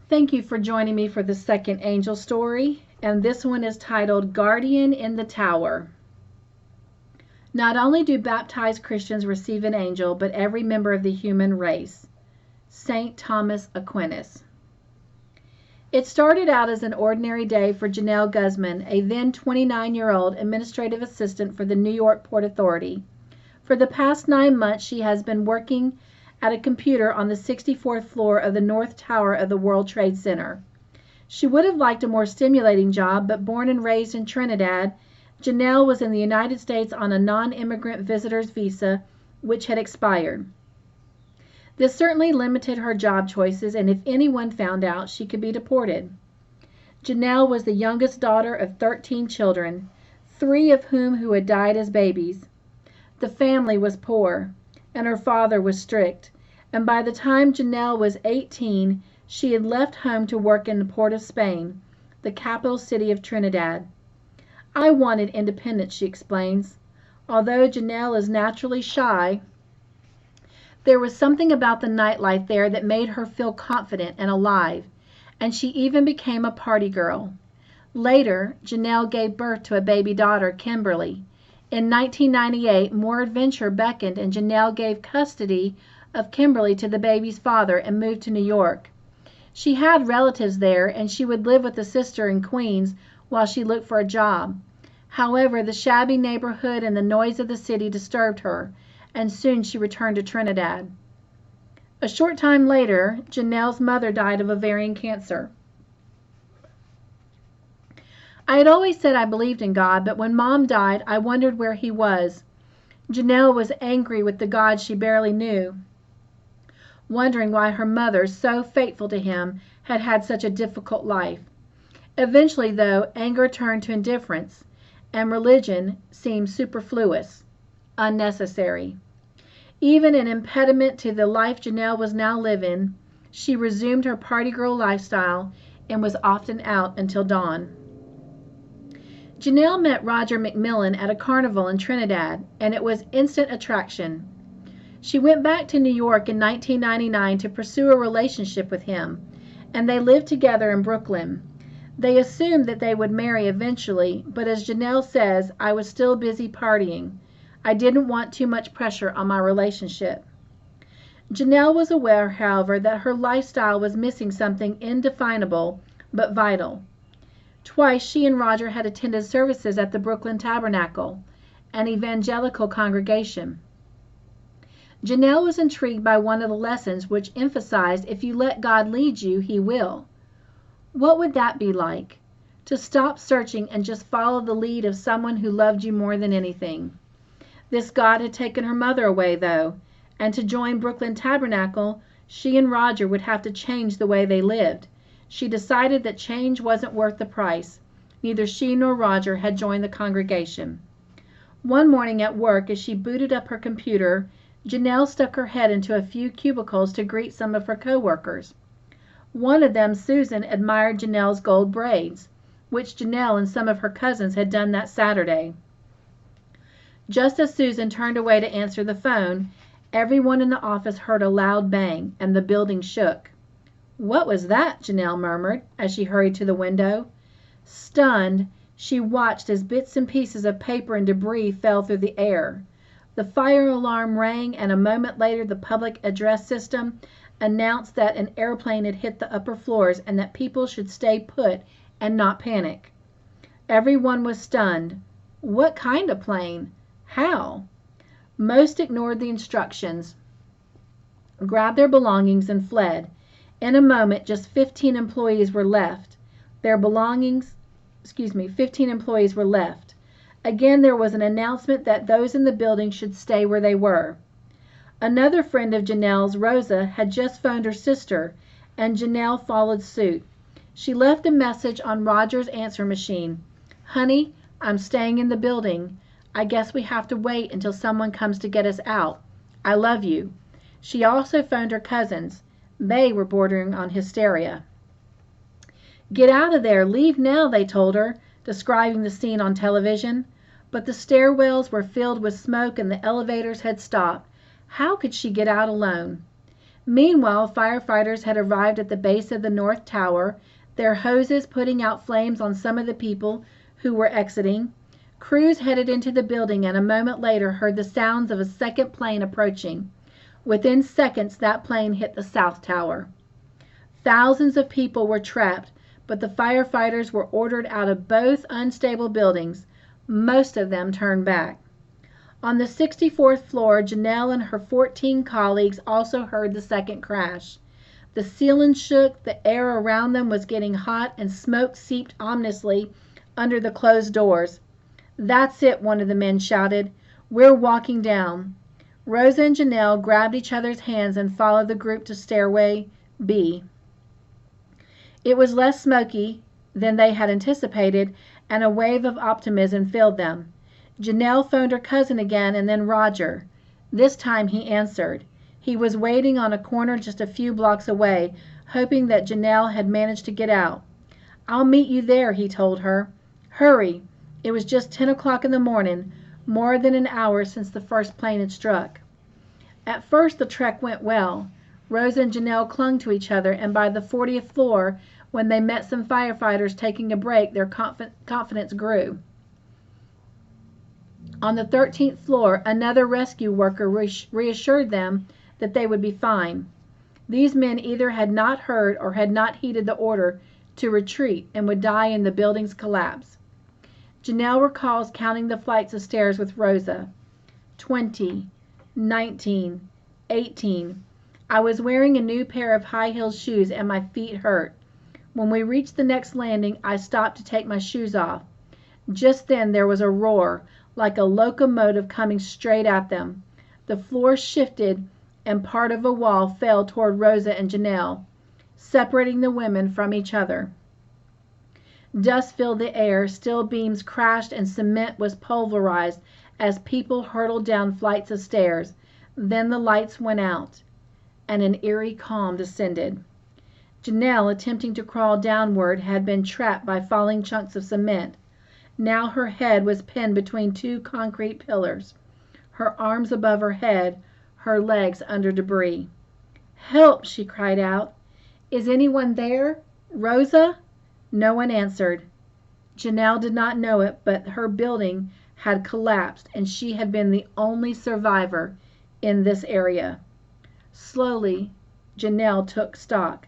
Thank you for joining me for the second angel story, and this one is titled Guardian in the Tower. Not only do baptized Christians receive an angel, but every member of the human race. St. Thomas Aquinas. It started out as an ordinary day for Janelle Guzman, a then 29-year-old administrative assistant for the New York Port Authority. For the past 9 months, she has been working at a computer on the 64th floor of the North Tower of the World Trade Center. She would have liked a more stimulating job, but born and raised in Trinidad, Janelle was in the United States on a non-immigrant visitor's visa, which had expired. This certainly limited her job choices, and if anyone found out, she could be deported. Janelle was the youngest daughter of 13 children, 3 of whom had died as babies. The family was poor, and her father was strict, and by the time Janelle was 18, she had left home to work in the Port of Spain, the capital city of Trinidad. I wanted independence, she explains. Although Janelle is naturally shy, there was something about the nightlife there that made her feel confident and alive, and she even became a party girl. Later, Janelle gave birth to a baby daughter, Kimberly. In 1998, more adventure beckoned, and Janelle gave custody of Kimberly to the baby's father and moved to New York. She had relatives there, and she would live with a sister in Queens while she looked for a job. However, the shabby neighborhood and the noise of the city disturbed her, and soon she returned to Trinidad. A short time later, Janelle's mother died of ovarian cancer. I had always said I believed in God, but when Mom died, I wondered where he was. Janelle was angry with the God she barely knew, wondering why her mother, so faithful to him, had had such a difficult life. Eventually, though, anger turned to indifference, and religion seemed superfluous, unnecessary. Even an impediment to the life Janelle was now living, she resumed her party girl lifestyle and was often out until dawn. Janelle met Roger McMillan at a carnival in Trinidad, and it was instant attraction. She went back to New York in 1999 to pursue a relationship with him, and they lived together in Brooklyn. They assumed that they would marry eventually, but as Janelle says, I was still busy partying. I didn't want too much pressure on my relationship. Janelle was aware, however, that her lifestyle was missing something indefinable but vital. Twice she and Roger had attended services at the Brooklyn Tabernacle, an evangelical congregation. Janelle was intrigued by one of the lessons, which emphasized if you let God lead you, he will. What would that be like? To stop searching and just follow the lead of someone who loved you more than anything. This God had taken her mother away, though, and to join Brooklyn Tabernacle, she and Roger would have to change the way they lived. She decided that change wasn't worth the price. Neither she nor Roger had joined the congregation. One morning at work, as she booted up her computer, Janelle stuck her head into a few cubicles to greet some of her co-workers. One of them, Susan, admired Janelle's gold braids, which Janelle and some of her cousins had done that Saturday. Just as Susan turned away to answer the phone, everyone in the office heard a loud bang, and the building shook. "What was that?" Janelle murmured as she hurried to the window. Stunned, she watched as bits and pieces of paper and debris fell through the air. The fire alarm rang, and a moment later the public address system announced that an airplane had hit the upper floors and that people should stay put and not panic. Everyone was stunned. What kind of plane? How? Most ignored the instructions, grabbed their belongings, and fled. In a moment, just 15 employees were left. 15 employees were left. Again, there was an announcement that those in the building should stay where they were. Another friend of Janelle's, Rosa, had just phoned her sister, and Janelle followed suit. She left a message on Roger's answer machine. "Honey, I'm staying in the building. I guess we have to wait until someone comes to get us out. I love you." She also phoned her cousins. They were bordering on hysteria. "Get out of there. Leave now," they told her, describing the scene on television. But the stairwells were filled with smoke and the elevators had stopped. How could she get out alone? Meanwhile, firefighters had arrived at the base of the North Tower, their hoses putting out flames on some of the people who were exiting. Crews headed into the building and a moment later heard the sounds of a second plane approaching. Within seconds, that plane hit the South Tower. Thousands of people were trapped, but the firefighters were ordered out of both unstable buildings. Most of them turned back. On the 64th floor, Janelle and her 14 colleagues also heard the second crash. The ceiling shook, the air around them was getting hot, and smoke seeped ominously under the closed doors. "That's it," one of the men shouted. "We're walking down." Rosa and Janelle grabbed each other's hands and followed the group to stairway B. It was less smoky than they had anticipated, and a wave of optimism filled them. Janelle phoned her cousin again and then Roger. This time he answered. He was waiting on a corner just a few blocks away, hoping that Janelle had managed to get out. "I'll meet you there," he told her. "Hurry." It was just 10 o'clock in the morning, more than an hour since the first plane had struck. At first the trek went well. Rosa and Janelle clung to each other, and by the 40th floor, when they met some firefighters taking a break, their confidence grew. On the 13th floor, another rescue worker reassured them that they would be fine. These men either had not heard or had not heeded the order to retreat and would die in the building's collapse. Janelle recalls counting the flights of stairs with Rosa. 20, 19, 18. I was wearing a new pair of high-heeled shoes and my feet hurt. When we reached the next landing, I stopped to take my shoes off. Just then there was a roar, like a locomotive coming straight at them. The floor shifted and part of a wall fell toward Rosa and Janelle, separating the women from each other. Dust filled the air, steel beams crashed, and cement was pulverized as people hurtled down flights of stairs. Then the lights went out, and an eerie calm descended. Janelle, attempting to crawl downward, had been trapped by falling chunks of cement. Now her head was pinned between two concrete pillars, her arms above her head, her legs under debris. "Help!" she cried out. "Is anyone there? Rosa?" No one answered. Janelle did not know it, but her building had collapsed and she had been the only survivor in this area. Slowly, Janelle took stock.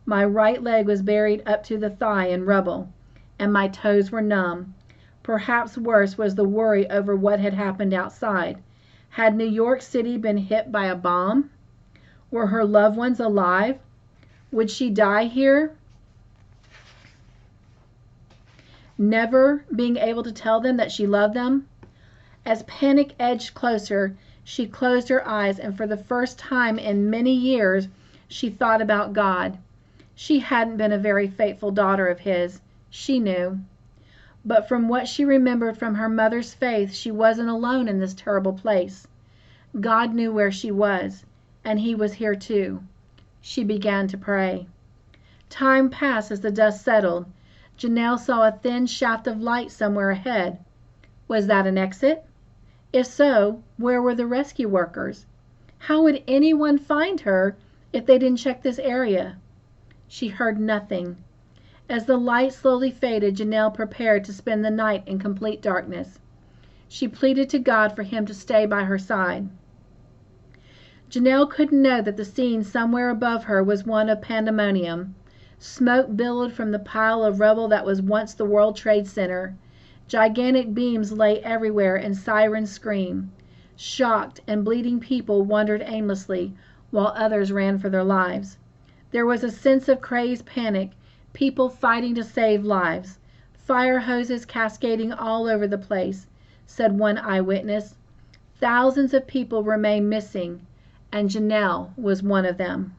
My right leg was buried up to the thigh in rubble, and my toes were numb. Perhaps worse was the worry over what had happened outside. Had New York City been hit by a bomb? Were her loved ones alive? Would she die here, never being able to tell them that she loved them? As panic edged closer, she closed her eyes, and for the first time in many years, she thought about God. She hadn't been a very faithful daughter of his, she knew. But from what she remembered from her mother's faith, she wasn't alone in this terrible place. God knew where she was, and he was here too. She began to pray. Time passed as the dust settled. Janelle saw a thin shaft of light somewhere ahead. Was that an exit? If so, where were the rescue workers? How would anyone find her if they didn't check this area? She heard nothing. As the light slowly faded, Janelle prepared to spend the night in complete darkness. She pleaded to God for him to stay by her side. Janelle couldn't know that the scene somewhere above her was one of pandemonium. Smoke billowed from the pile of rubble that was once the World Trade Center. Gigantic beams lay everywhere and sirens screamed. Shocked and bleeding people wandered aimlessly, while others ran for their lives. There was a sense of crazed panic, people fighting to save lives. Fire hoses cascading all over the place, said one eyewitness. Thousands of people remained missing, and Janelle was one of them.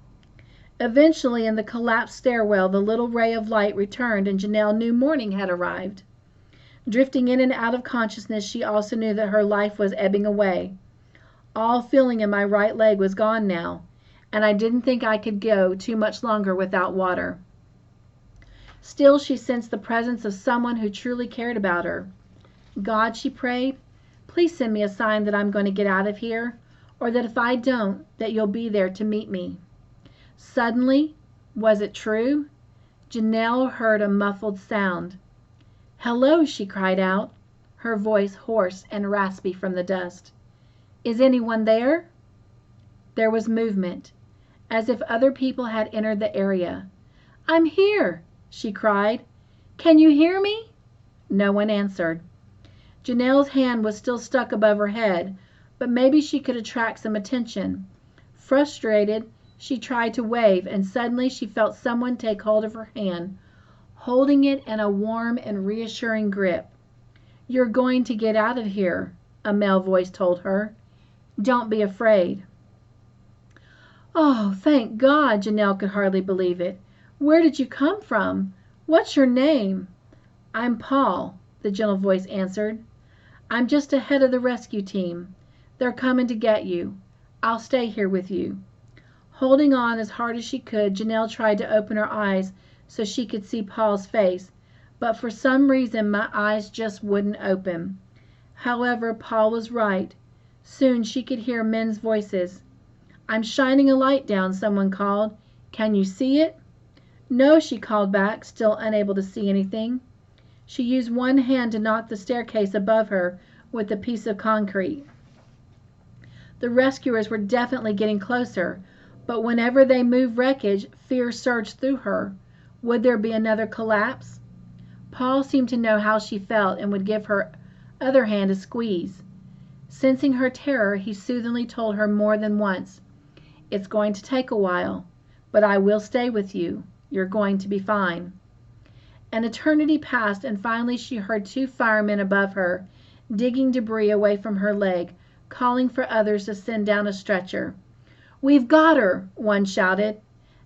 Eventually, in the collapsed stairwell, the little ray of light returned, and Janelle knew morning had arrived. Drifting in and out of consciousness, she also knew that her life was ebbing away. All feeling in my right leg was gone now, and I didn't think I could go too much longer without water. Still, she sensed the presence of someone who truly cared about her. God, she prayed, please send me a sign that I'm going to get out of here, or that if I don't, that you'll be there to meet me. Suddenly, was it true? Janelle heard a muffled sound. "Hello," she cried out, her voice hoarse and raspy from the dust. "Is anyone there?" There was movement, as if other people had entered the area. "I'm here," she cried. "Can you hear me?" No one answered. Janelle's hand was still stuck above her head, but maybe she could attract some attention. Frustrated, she tried to wave, and suddenly she felt someone take hold of her hand, holding it in a warm and reassuring grip. "You're going to get out of here," a male voice told her. "Don't be afraid." "Oh, thank God!" Janelle could hardly believe it. "Where did you come from? What's your name?" "I'm Paul," the gentle voice answered. "I'm just ahead of the rescue team. They're coming to get you. I'll stay here with you." Holding on as hard as she could, Janelle tried to open her eyes so she could see Paul's face, but for some reason my eyes just wouldn't open. However, Paul was right. Soon she could hear men's voices. "I'm shining a light down," someone called. "Can you see it?" "No," she called back, still unable to see anything. She used one hand to knock the staircase above her with a piece of concrete. The rescuers were definitely getting closer, but whenever they moved wreckage, fear surged through her. Would there be another collapse? Paul seemed to know how she felt and would give her other hand a squeeze. Sensing her terror, he soothingly told her more than once, "It's going to take a while, but I will stay with you. You're going to be fine." An eternity passed, and finally she heard 2 firemen above her, digging debris away from her leg, calling for others to send down a stretcher. "We've got her!" one shouted.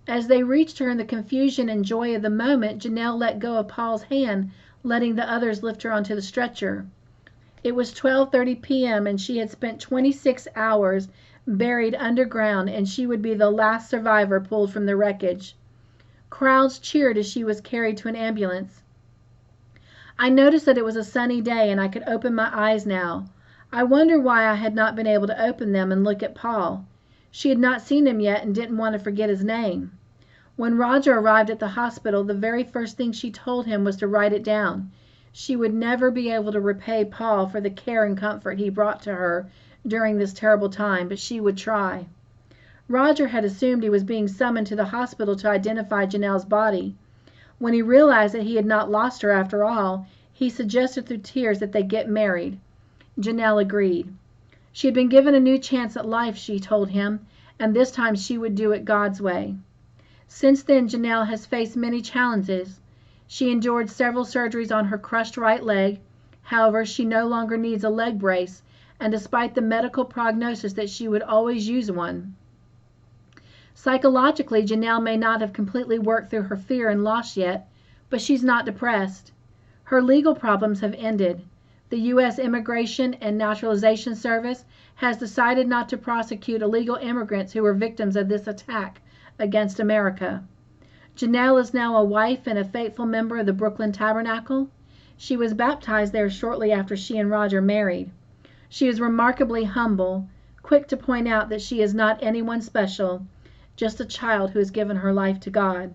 As they reached her in the confusion and joy of the moment, Janelle let go of Paul's hand, letting the others lift her onto the stretcher. It was 12:30 p.m. and she had spent 26 hours buried underground, and she would be the last survivor pulled from the wreckage. Crowds cheered as she was carried to an ambulance. I noticed that it was a sunny day and I could open my eyes now. I wonder why I had not been able to open them and look at Paul. She had not seen him yet and didn't want to forget his name. When Roger arrived at the hospital, the very first thing she told him was to write it down. She would never be able to repay Paul for the care and comfort he brought to her during this terrible time, but she would try. Roger had assumed he was being summoned to the hospital to identify Janelle's body. When he realized that he had not lost her after all, he suggested through tears that they get married. Janelle agreed. She had been given a new chance at life, she told him, and this time she would do it God's way. Since then, Janelle has faced many challenges. She endured several surgeries on her crushed right leg. However, she no longer needs a leg brace, and despite the medical prognosis that she would always use one. Psychologically, Janelle may not have completely worked through her fear and loss yet, but she's not depressed. Her legal problems have ended. The U.S. Immigration and Naturalization Service has decided not to prosecute illegal immigrants who were victims of this attack against America. Janelle is now a wife and a faithful member of the Brooklyn Tabernacle. She was baptized there shortly after she and Roger married. She is remarkably humble, quick to point out that she is not anyone special, just a child who has given her life to God.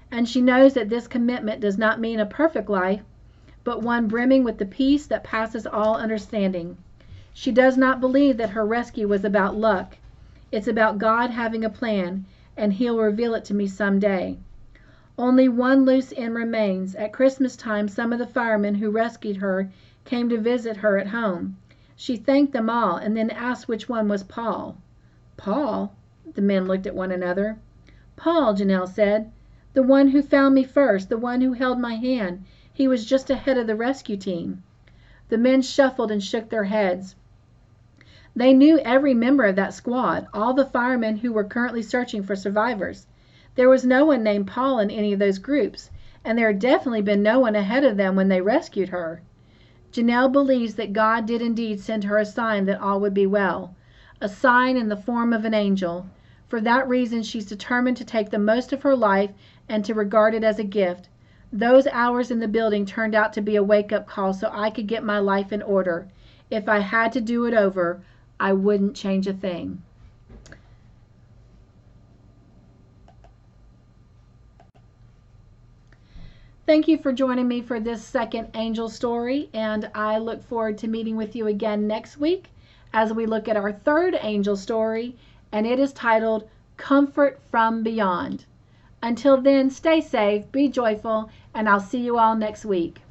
And she knows that this commitment does not mean a perfect life, but one brimming with the peace that passes all understanding. She does not believe that her rescue was about luck. It's about God having a plan, and He'll reveal it to me someday. Only one loose end remains. At Christmas time, some of the firemen who rescued her came to visit her at home. She thanked them all and then asked which one was Paul. "Paul?" The men looked at one another. "Paul," Janelle said. "The one who found me first, the one who held my hand. He was just ahead of the rescue team." The men shuffled and shook their heads. They knew every member of that squad, all the firemen who were currently searching for survivors. There was no one named Paul in any of those groups, and there had definitely been no one ahead of them when they rescued her. Janelle believes that God did indeed send her a sign that all would be well, a sign in the form of an angel. For that reason, she's determined to take the most of her life and to regard it as a gift. Those hours in the building turned out to be a wake-up call so I could get my life in order. If I had to do it over, I wouldn't change a thing. Thank you for joining me for this second angel story, and I look forward to meeting with you again next week as we look at our third angel story, and it is titled Comfort from Beyond. Until then, stay safe, be joyful, and I'll see you all next week.